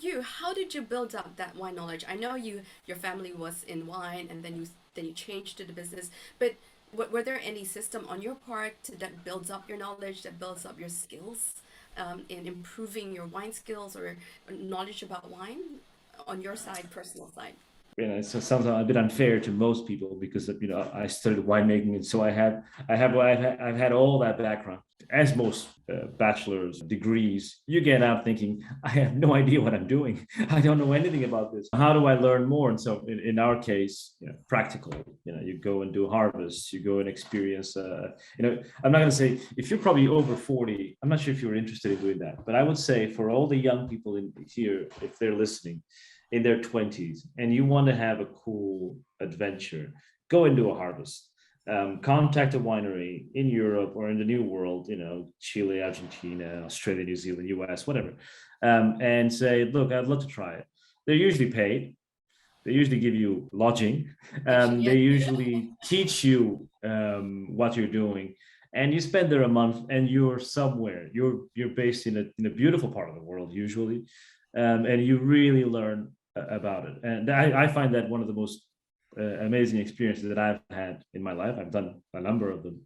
you, how did you build up that wine knowledge? I know your family was in wine, and then you changed to the business, but were there any system on your part that builds up your knowledge, that builds up your skills in improving your wine skills or knowledge about wine on your side, personal side? It's sometimes a bit unfair to most people because I studied winemaking, and so I've had all that background. As most bachelor's degrees, you get out thinking, I have no idea what I'm doing. I don't know anything about this. How do I learn more? And so, in our case, practical. You go and do harvests. You go and experience. I'm not going to say if you're probably over 40. I'm not sure if you're interested in doing that, but I would say for all the young people in here, if they're listening in their 20s and you want to have a cool adventure, go and do a harvest. Contact a winery in Europe or in the New World, Chile, Argentina, Australia, New Zealand, US, whatever, and say, look, I'd love to try it. They're usually paid. They usually give you lodging. They usually teach you what you're doing. And you spend there a month and you're somewhere. You're based in a beautiful part of the world, usually. And you really learn about it. And I find that one of the most amazing experiences that I've had in my life. I've done a number of them.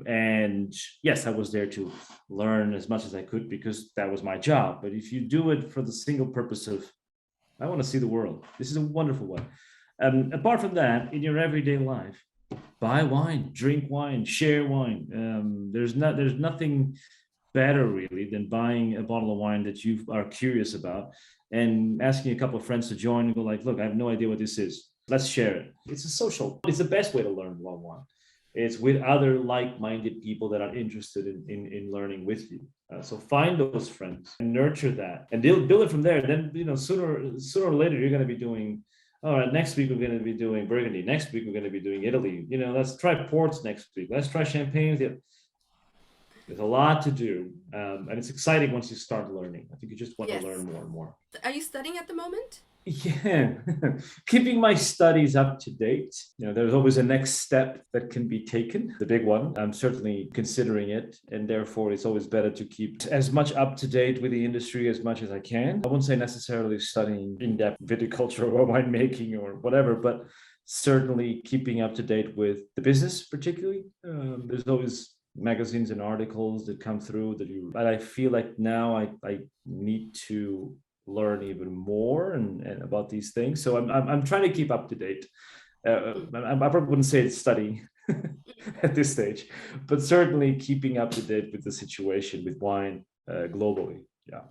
And yes, I was there to learn as much as I could because that was my job. But if you do it for the single purpose of, I want to see the world, this is a wonderful one. Apart from that, in your everyday life, buy wine, drink wine, share wine. There's nothing better really than buying a bottle of wine that you are curious about and asking a couple of friends to join and go like, look, I have no idea what this is. Let's share it. It's a social. It's the best way to learn one. It's with other like-minded people that are interested in learning with you. So find those friends and nurture that, and they'll build it from there. Then sooner or later you're going to be doing. All right, next week we're going to be doing Burgundy. Next week we're going to be doing Italy. Let's try ports next week. Let's try champagnes. There's a lot to do, and it's exciting once you start learning. I think you just want to learn more and more. Are you studying at the moment? Yeah, keeping my studies up to date. There's always a next step that can be taken, the big one. I'm certainly considering it, and therefore it's always better to keep as much up to date with the industry as much as I can. I won't say necessarily studying in-depth viticulture or winemaking or whatever, but certainly keeping up to date with the business, particularly. There's always magazines and articles that come through but I feel like now I need to learn even more and about these things. So I'm trying to keep up to date. I probably wouldn't say it's studying at this stage, but certainly keeping up to date with the situation with wine globally.